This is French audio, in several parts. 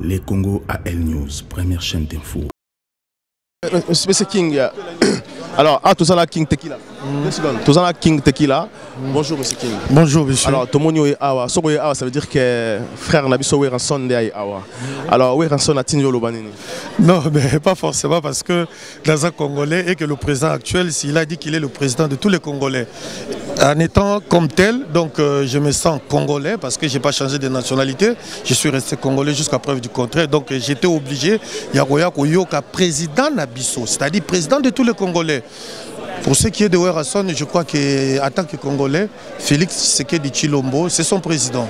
Les Congo AL News, première chaîne d'info. Monsieur King, alors, tout ça là, King Tequila. Tout ça là, King Tequila. Bonjour, Monsieur King. Bonjour, monsieur. Alors, Tomonio et Awa. Sogo et Awa, ça veut dire que frère Nabiso Weranson de Awa. Alors, Weranson a Tinyo Lobanini. Non, mais pas forcément parce que dans un Congolais et que le président actuel, s'il a dit qu'il est le président de tous les Congolais, en étant comme tel, donc je me sens congolais parce que je n'ai pas changé de nationalité. Je suis resté congolais jusqu'à preuve du contraire. Donc j'étais obligé, Yagoya Koyoka, président Nabiso, c'est-à-dire président de tous les Congolais. Pour ce qui est de Weranson, je crois qu'en tant que Congolais, Félix Tshisekedi Tshilombo, c'est son président.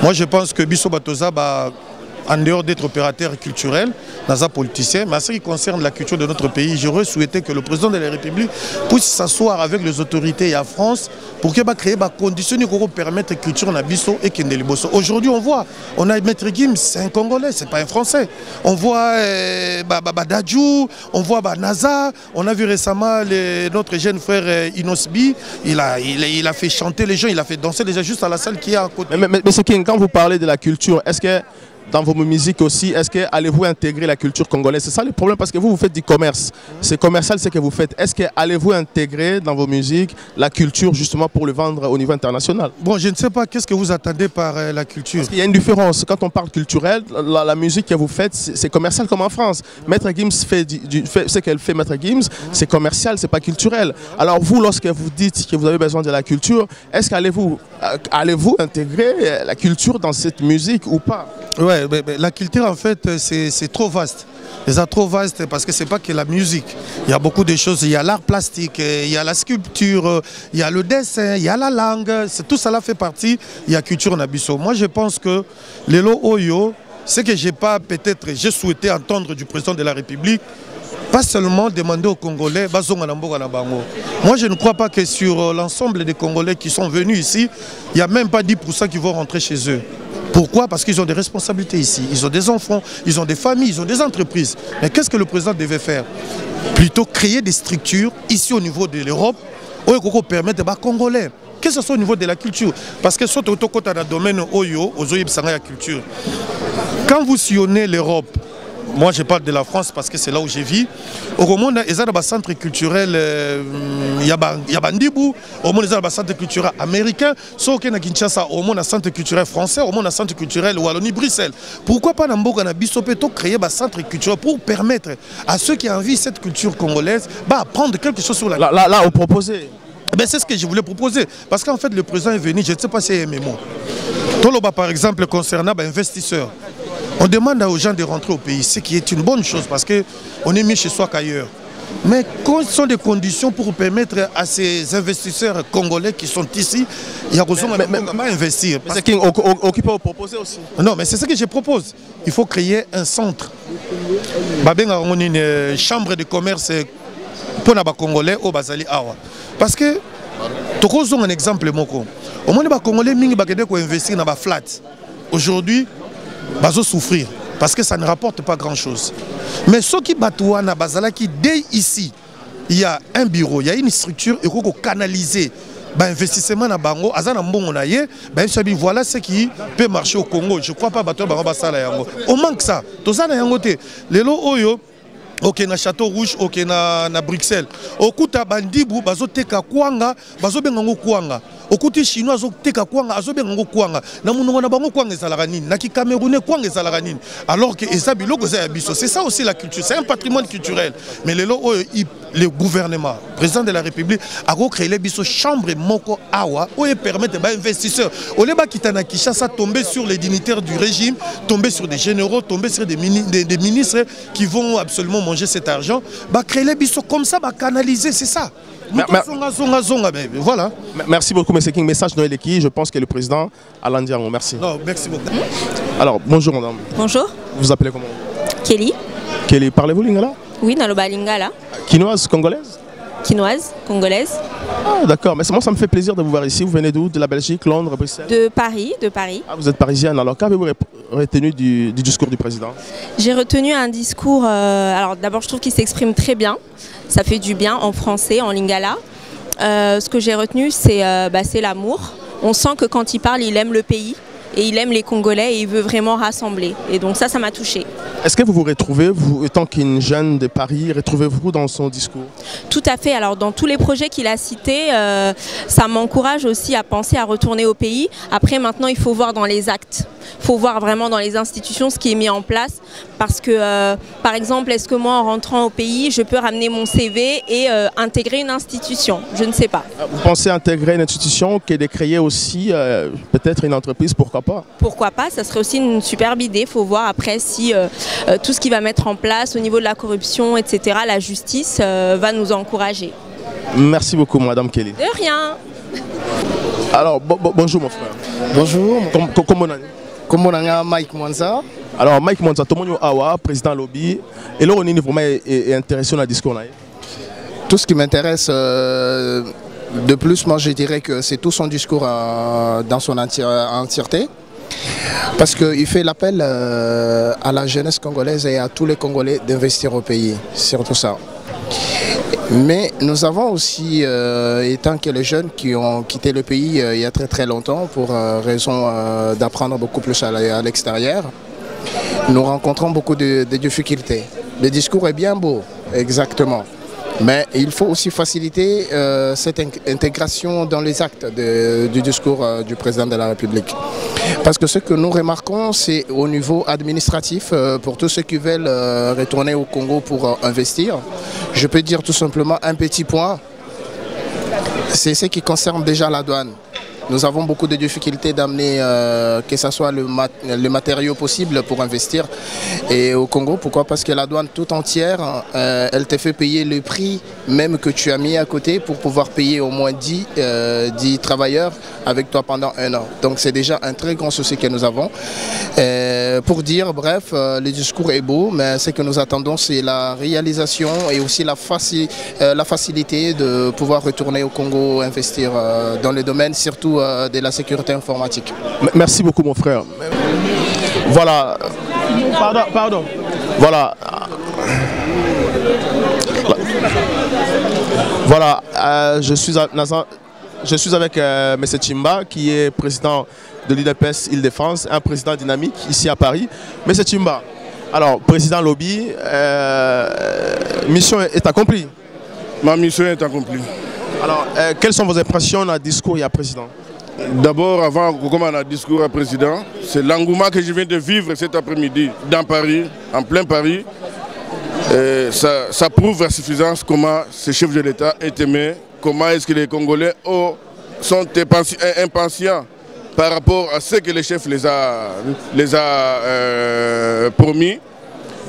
Moi, je pense que Bisso Batoza, en dehors d'être opérateur culturel, dans un politicien, mais en ce qui concerne la culture de notre pays, j'aurais souhaité que le président de la République puisse s'asseoir avec les autorités et la France pour qu'il crée des conditions qui permettent la culture na biso et Kendeli Bosso. Aujourd'hui, on voit, on a Maître Gims, c'est un Congolais, c'est pas un Français. On voit Dadju, on voit Naza, on a vu récemment notre jeune frère Inosbi, il a fait chanter les gens, il a fait danser les gens juste à la salle qui est à côté. Mais c'est King, quand vous parlez de la culture, est-ce que dans vos musiques aussi, est-ce que allez-vous intégrer la culture congolaise? C'est ça le problème parce que vous faites du commerce. C'est commercial ce que vous faites. Est-ce que allez-vous intégrer dans vos musiques la culture justement pour le vendre au niveau international? Bon, je ne sais pas qu'est-ce que vous attendez par la culture. Parce qu'il y a une différence. Quand on parle culturel, la musique que vous faites, c'est commercial comme en France. Maître Gims fait ce qu'elle fait, Maître Gims, c'est commercial, c'est pas culturel. Alors vous, lorsque vous dites que vous avez besoin de la culture, est-ce qu'allez-vous intégrer la culture dans cette musique ou pas? Ouais, mais la culture en fait c'est trop vaste. C'est trop vaste parce que c'est pas que la musique. Il y a beaucoup de choses. Il y a l'art plastique, il y a la sculpture, il y a le dessin, il y a la langue. Tout cela fait partie. Il y a culture nabiso. Moi je pense que Lelo Oyo, ce que j'ai souhaité entendre du président de la République, pas seulement demander aux Congolais, moi je ne crois pas que sur l'ensemble des Congolais qui sont venus ici, il n'y a même pas 10% qui vont rentrer chez eux. Pourquoi? Parce qu'ils ont des responsabilités ici, ils ont des enfants, ils ont des familles, ils ont des entreprises. Mais qu'est-ce que le président devait faire? Plutôt créer des structures ici au niveau de l'Europe qui permettent aux Congolais, que ce soit au niveau de la culture. Parce que soit au domaine Oyo, aux la culture. Quand vous sillonnez l'Europe, moi je parle de la France parce que c'est là où je vis. Au monde, il y a un centre culturel, il y a Bandibou, au monde, il y a un centre culturel américain, sauf que Kinshasa, au monde, un centre culturel français, au monde, un centre culturel Wallonie-Bruxelles. Pourquoi pas dans Mboga, Bissopeto, créer un centre culturel pour permettre à ceux qui envient cette culture congolaise d'apprendre quelque chose sur la culture? Là, on proposait. C'est ce que je voulais proposer. Parce qu'en fait, le président est venu, je ne sais pas si c'est un mots. Toloba, par exemple, concernant les investisseurs. On demande aux gens de rentrer au pays, ce qui est une bonne chose parce qu'on est mieux chez soi qu'ailleurs. Mais quelles sont des conditions pour permettre à ces investisseurs congolais qui sont ici, il y a besoin d'investir? C'est qui peut vous proposer aussi. Non, mais c'est ce que je propose. Il faut créer un centre. Une chambre de commerce pour les Congolais au Bazali Awa. Parce que, tu as un exemple, Moko. Au moins, les Congolais qui investir dans la flat. Aujourd'hui, ils vont souffrir parce que ça ne rapporte pas grand-chose. Mais ceux qui batouana bazala qui dès ici, il y a un bureau, il y a une structure et faut canaliser l'investissement na bango, azana mbongo na ye, voilà ce qui peut marcher au Congo. Je ne crois pas que bango basala yango. On manque ça. Tozana yango te. Lelo oyo ok na Château Rouge, ok na Bruxelles. Okuta bandibu bazoteka kwanga, bazobengango kwanga. Okuti chinois azoteka kwanga, azobengango kwanga. Na munongo na bango kwanga ezalaka nini? Na ki camerounais kwanga ezalaka nini? Alors que eza biloko za ya biso. C'est ça aussi la culture, c'est un patrimoine culturel. Mais le gouvernement, le président de la République a créé les biso chambre moko awa où permettre aux investisseurs au lieu de Kinshasa tomber sur les dignitaires du régime, tomber sur des généraux, tomber sur des ministres qui vont absolument manger cet argent, créer les biso comme ça, canaliser, c'est ça. Voilà. Merci beaucoup, M. King. Message Noël Eki. Je pense que le président Alain Diango. Merci. Non, merci beaucoup. Alors, bonjour madame. Bonjour. Vous vous appelez comment? Kelly. Kelly, parlez-vous lingala? Oui, naloba lingala. Quinoise congolaise? Quinoise congolaise. Ah d'accord, mais moi ça me fait plaisir de vous voir ici. Vous venez d'où? De la Belgique, Londres, Bruxelles? De Paris, de Paris. Ah, vous êtes parisienne, alors qu'avez-vous retenu du discours du président? J'ai retenu un discours, alors d'abord je trouve qu'il s'exprime très bien. Ça fait du bien en français, en lingala. Ce que j'ai retenu, c'est l'amour. On sent que quand il parle, il aime le pays. et il aime les Congolais et il veut vraiment rassembler. Et donc ça m'a touchée. Est-ce que vous vous retrouvez, vous, étant qu'une jeune de Paris, retrouvez-vous dans son discours? Tout à fait. Alors dans tous les projets qu'il a cités, ça m'encourage aussi à penser à retourner au pays. Après, maintenant, il faut voir dans les actes. Il faut voir vraiment dans les institutions ce qui est mis en place. Parce que, par exemple, est-ce que moi, en rentrant au pays, je peux ramener mon CV et intégrer une institution? Je ne sais pas. Vous pensez intégrer une institution qui est de créer aussi peut-être une entreprise, pourquoi pas? Pourquoi pas? Ça serait aussi une superbe idée. Il faut voir après si tout ce qu'il va mettre en place au niveau de la corruption, etc., la justice va nous encourager. Merci beaucoup, Madame Kelly. De rien. Alors, bonjour mon frère. Bonjour. Comment on a dit? Comment on a Mike Mwanza? Alors, Mike Mwanza, Tomonyo Awa, président lobby. Et là, on est vraiment intéressé dans le discours. Tout ce qui m'intéresse de plus, moi je dirais que c'est tout son discours dans son entièreté. Parce qu'il fait l'appel à la jeunesse congolaise et à tous les Congolais d'investir au pays, surtout ça. Mais nous avons aussi, étant que les jeunes qui ont quitté le pays il y a très longtemps pour raison d'apprendre beaucoup plus à l'extérieur, nous rencontrons beaucoup de difficultés. Le discours est bien beau, exactement. Mais il faut aussi faciliter cette intégration dans les actes du discours du président de la République. Parce que ce que nous remarquons, c'est au niveau administratif, pour tous ceux qui veulent retourner au Congo pour investir, je peux dire tout simplement un petit point, c'est ce qui concerne déjà la douane. Nous avons beaucoup de difficultés d'amener que ce soit le matériau possible pour investir et au Congo. Pourquoi? Parce que la douane tout entière, elle te fait payer le prix même que tu as mis à côté pour pouvoir payer au moins 10 travailleurs avec toi pendant 1 an. Donc c'est déjà un très grand souci que nous avons. Pour dire, bref, le discours est beau, mais ce que nous attendons, c'est la réalisation et aussi la facilité de pouvoir retourner au Congo, investir dans le domaine, surtout de la sécurité informatique. Merci beaucoup mon frère. Voilà. Pardon. Voilà. Voilà. Je suis avec M. Chimba qui est président de l'IDPS Île-de-France, un président dynamique ici à Paris. M. Chimba, alors président lobby, mission est accomplie. Ma mission est accomplie. Alors, quelles sont vos impressions dans le discours du président? D'abord, avant qu'on commence le discours au président, c'est l'engouement que je viens de vivre cet après-midi dans Paris, en plein Paris. Ça prouve à suffisance comment ce chef de l'État est aimé, comment est-ce que les Congolais sont impatients par rapport à ce que le chef les a promis.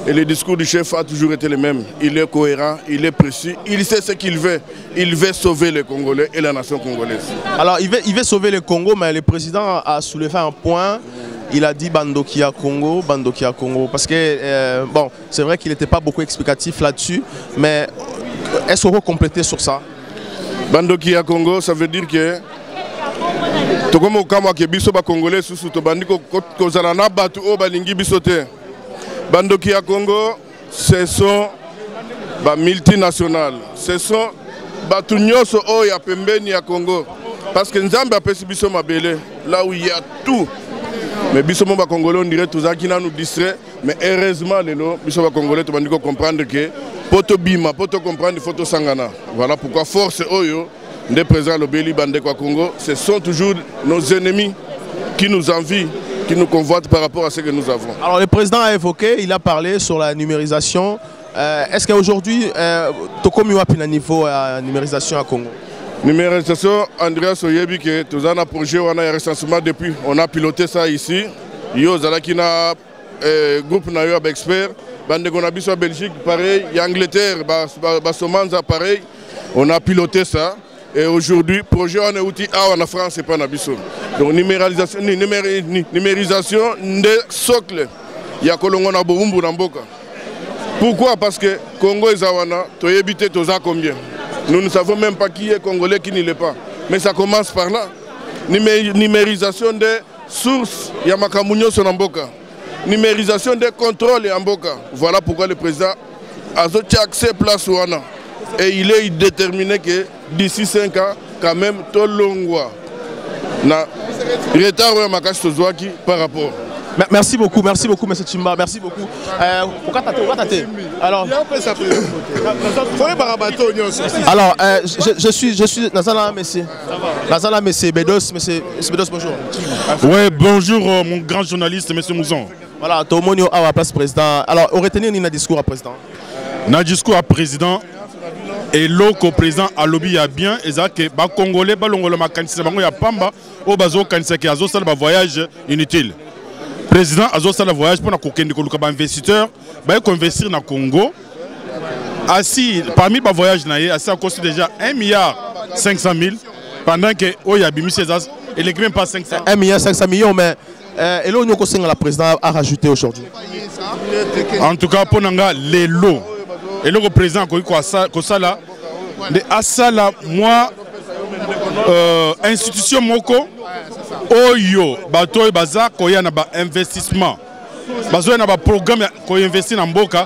Et le discours du chef a toujours été le même. Il est cohérent, il est précis, il sait ce qu'il veut. Il veut sauver les Congolais et la nation congolaise. Alors il veut sauver le Congo, mais le président a soulevé un point. Il a dit Bandokia Congo, Bandokia Congo. Parce que, bon, c'est vrai qu'il n'était pas beaucoup explicatif là-dessus, mais est-ce qu'on peut compléter sur ça? Bandokia Congo, ça veut dire que Tokomo Kama Kebiso ba Congolais sous Tobandiko Kozalana Batu O Balingi Bisote. Bandokia Congo, ce sont des multinationales. Ce sont des Tunyoso Oya Pembeni à Congo. Parce que Nzambe a pesi biso mabele, là où il y a tout. Mais biso ba Congolais, on dirait tout ça qui nous distrait. Mais heureusement, les biso ba Congolais, tu vas comprendre que poto bima, poto comprendre photo sangana. Voilà pourquoi force Oyo, des présents l'Obéli Bandekwa Congo, ce sont toujours nos ennemis qui nous envient, qui nous convoitent par rapport à ce que nous avons. Alors le président a évoqué, il a parlé sur la numérisation. Est-ce qu'aujourd'hui, Tokomi Wapina niveau à numérisation à Congo? Numérisation, Andrea Soyebi, que nous avons un projet, on a un recensement depuis, on a piloté ça ici. Yo, Zalakina, groupe Nayo expert, Bandegonabiso Belgique, pareil, Angleterre, Bassomanza, pareil, on a piloté ça. Et aujourd'hui, projet on est outil en France et pas en Abisso. Donc numérisation des socles. Il y a Kolongo na Boumbu na Mboka. Pourquoi? Parce que Congo et Zawana, tu as habité combien? Nous ne savons même pas qui est Congolais, qui n'y l'est pas. Mais ça commence par là. Numérisation des sources, il y a Makamunyo sur Mboka. Numérisation des contrôles en Mboka. Voilà pourquoi le président a accès à place Wana. Et il est déterminé que d'ici 5 ans, quand même, Tolongwa, retard oyo makasi tozwaki par rapport. Merci beaucoup, M. Chimba, merci beaucoup. Alors, je suis Nazala Messé. Nazala Messé, Bedos, bonjour. Oui, bonjour mon grand journaliste, M. Mouzon. Voilà, Tomonio à la place président. Alors, on retenir un discours à président. Un discours à président. Et l'autre président a lobby a bien, et ça que les Congolais, les Makanisi, les Pamba, au bazo Kanisa qui a un voyage inutile. Le président a un voyage pour les investisseurs, pour investir dans le Congo. Assis, parmi les voyages, il a costé déjà 1,5 milliard pendant que il n'est même pas 500. 1,5 milliard, mais et là, le président a rajouté aujourd'hui. En tout cas, pour les lots. Et le président Kosala, de Asala, moi, institution Moko, Oyo, Batoy Baza, Koya na ba investissement. Bazo na ba programme ko investir na mboka,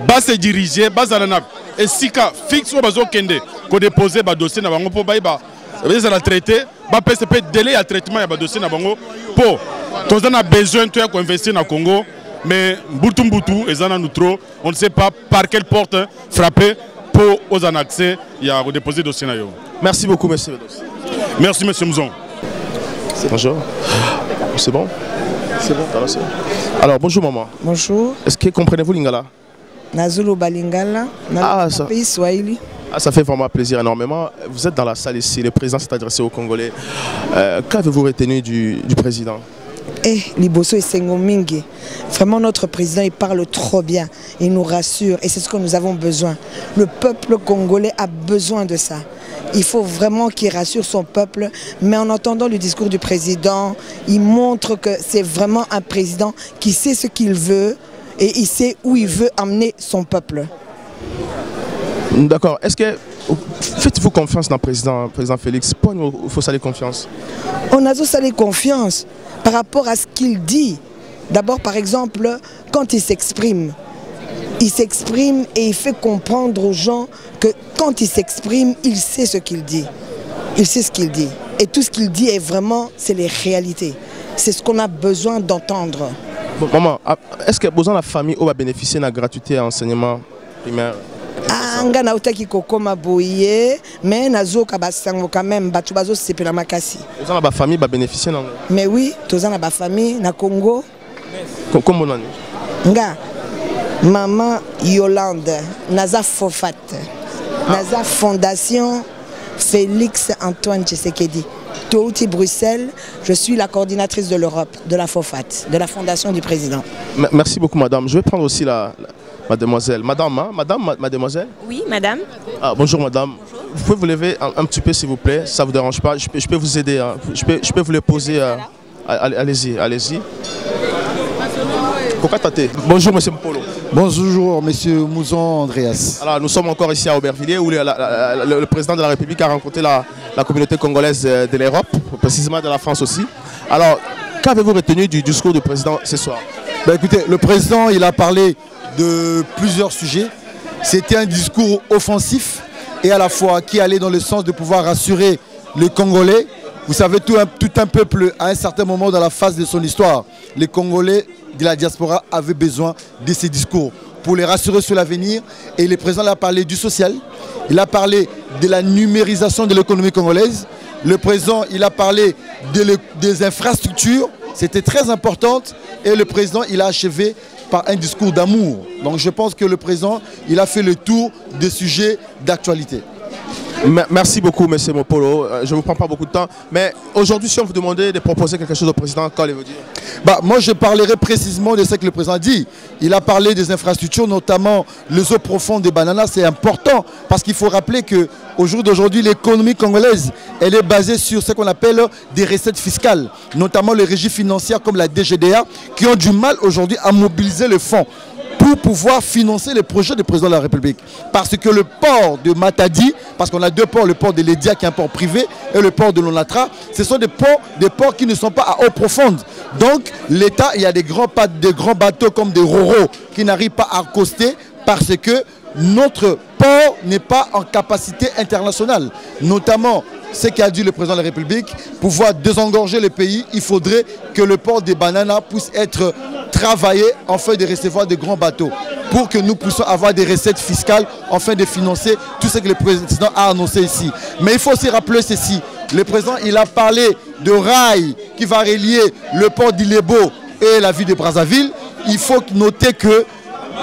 ba se diriger, bazala na et sika fixe o bazo kende ko déposer ba dossier na bango po ba ba la traiter, ba PCP délai à traitement ya ba dossier na bango po. Tous on a besoin de ko investir na Congo. Mais Mboutou, on ne sait pas par quelle porte frapper pour aux en accès et à redéposer le dossier. Merci beaucoup, monsieur. Merci, monsieur Mouzon. Bonjour. C'est bon? C'est bon. Alors, bonjour, maman. Bonjour. Est-ce que comprenez-vous Lingala? Nazulu Balingala. Pays Swahili. Ça fait vraiment plaisir énormément. Vous êtes dans la salle ici, le président s'est adressé aux Congolais. Qu'avez-vous retenu du président? Liboso et Sengomingi. Vraiment, notre président, il parle trop bien. Il nous rassure et c'est ce que nous avons besoin. Le peuple congolais a besoin de ça. Il faut vraiment qu'il rassure son peuple. Mais en entendant le discours du président, il montre que c'est vraiment un président qui sait ce qu'il veut et il sait où il veut amener son peuple. D'accord. Est-ce que faites-vous confiance dans le président Félix? Pourquoi il faut saluer confiance? On a salué confiance par rapport à ce qu'il dit. D'abord, par exemple, quand il s'exprime et il fait comprendre aux gens que quand il s'exprime, il sait ce qu'il dit. Il sait ce qu'il dit. Et tout ce qu'il dit est vraiment, c'est les réalités. C'est ce qu'on a besoin d'entendre. Bon, maman, est-ce que besoin la famille va bénéficier de la gratuité à l'enseignement primaire? Nga na utaki kokoma boye mais nazoka basango quand même batu bazo sepela makasi. Tozana ba famille ba bénéficier nango. Mais oui, tozana ba famille na Congo. Comment nani? Nga maman Yolande naza Fofat. Naza Fondation Félix Antoine Tshisekedi. Touti Bruxelles, je suis la coordinatrice de l'Europe, de la Fofat, de la Fondation du président. Merci beaucoup madame. Je vais prendre aussi mademoiselle. Mademoiselle? Oui, madame. Ah, bonjour madame. Bonjour. Vous pouvez vous lever un petit peu s'il vous plaît, ça ne vous dérange pas. Je peux vous aider, hein. je peux vous le poser. Allez-y. Bonjour monsieur Mpolo. Bonjour monsieur Mouzon Andreas. Alors nous sommes encore ici à Aubervilliers où le président de la République a rencontré la communauté congolaise de l'Europe, précisément de la France aussi. Alors, qu'avez-vous retenu du discours du président ce soir? Écoutez, le président il a parlé de plusieurs sujets. C'était un discours offensif et à la fois qui allait dans le sens de pouvoir rassurer les Congolais. Vous savez, tout un peuple, à un certain moment dans la phase de son histoire, les Congolais de la diaspora avaient besoin de ces discours pour les rassurer sur l'avenir. Et le président a parlé du social, il a parlé de la numérisation de l'économie congolaise. Le président il a parlé des infrastructures, c'était très important. Et le président il a achevé par un discours d'amour. Donc je pense que le président il a fait le tour des sujets d'actualité. Merci beaucoup, M. Mopolo. Je ne vous prends pas beaucoup de temps. Mais aujourd'hui, si on vous demandait de proposer quelque chose au président, qu'allez-vous dire? Moi, je parlerai précisément de ce que le président dit. Il a parlé des infrastructures, notamment les eaux profondes des bananas. C'est important parce qu'il faut rappeler qu'au jour d'aujourd'hui, l'économie congolaise, elle est basée sur ce qu'on appelle des recettes fiscales, notamment les régies financières comme la DGDA, qui ont du mal aujourd'hui à mobiliser le fonds pour pouvoir financer les projets du président de la République. Parce que le port de Matadi, parce qu'on a deux ports, le port de Lédia qui est un port privé et le port de Lonatra, ce sont des ports qui ne sont pas à eau profonde. Donc l'État, il y a des grands bateaux comme des Roro qui n'arrivent pas à accoster parce que notre port n'est pas en capacité internationale. Notamment ce qu'a dit le président de la République, pouvoir désengorger le pays, il faudrait que le port des bananes puisse être travaillé afin de recevoir de grands bateaux, pour que nous puissions avoir des recettes fiscales afin de financer tout ce que le président a annoncé ici. Mais il faut aussi rappeler ceci, le président il a parlé de rail qui va relier le port d'Ilebo et la ville de Brazzaville. Il faut noter que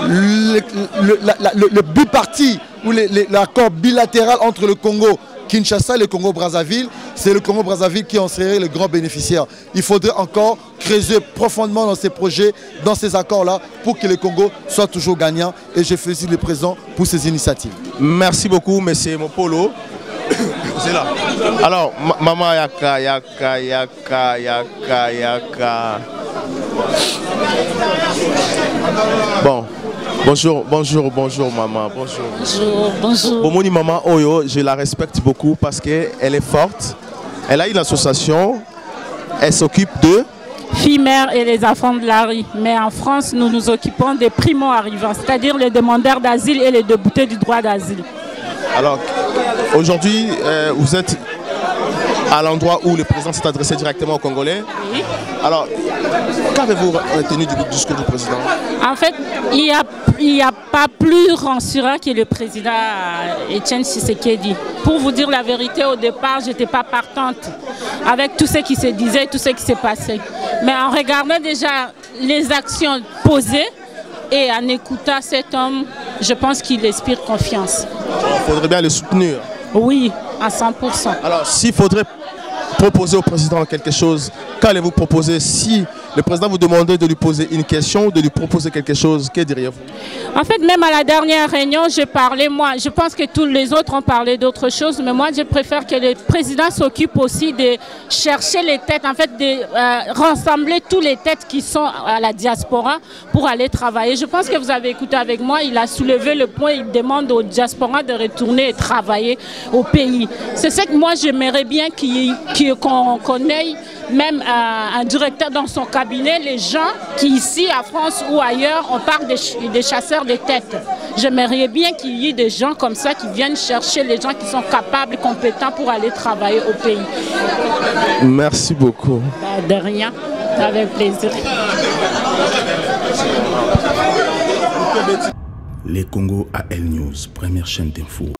le biparti ou l'accord bilatéral entre le Congo Kinshasa et le Congo Brazzaville, c'est le Congo Brazzaville qui en serait le grand bénéficiaire. Il faudrait encore creuser profondément dans ces projets, dans ces accords-là, pour que le Congo soit toujours gagnant. Et je félicite le président pour ces initiatives. Merci beaucoup, M. Mopolo. C'est là. Alors, maman yaka. Bon. Bonjour maman, bonjour. Bomoni maman Oyo, je la respecte beaucoup parce qu'elle est forte. Elle a une association, elle s'occupe de filles mères et les enfants de la rue. Mais en France, nous nous occupons des primo-arrivants, c'est-à-dire les demandeurs d'asile et les déboutés du droit d'asile. Alors, aujourd'hui, vous êtes à l'endroit où le président s'est adressé directement aux Congolais. Oui. Alors, qu'avez-vous retenu du discours du président? En fait, il n'y a pas plus rassurant que le président Etienne Tshisekedi. Pour vous dire la vérité, au départ, je n'étais pas partante avec tout ce qui se disait, tout ce qui s'est passé. Mais en regardant déjà les actions posées et en écoutant cet homme, je pense qu'il inspire confiance. Il faudrait bien le soutenir. Oui, à 100%. Alors, s'il faudrait proposer au président quelque chose, qu'allez-vous proposer? Si le président vous demandait de lui poser une question, de lui proposer quelque chose, que diriez-vous? En fait, même à la dernière réunion, j'ai parlé, moi, je pense que tous les autres ont parlé d'autres choses, mais moi, je préfère que le président s'occupe aussi de chercher les têtes, en fait, de rassembler tous les têtes qui sont à la diaspora pour aller travailler. Je pense que vous avez écouté avec moi, il a soulevé le point, il demande aux diasporas de retourner et travailler au pays. C'est ce que moi, j'aimerais bien qu'on ait même un directeur dans son cabinet, les gens qui ici, en France ou ailleurs, on parle des chasseurs de têtes. J'aimerais bien qu'il y ait des gens comme ça qui viennent chercher les gens qui sont capables, compétents pour aller travailler au pays. Merci beaucoup. De rien, avec plaisir. Les Congo AL News, première chaîne d'info.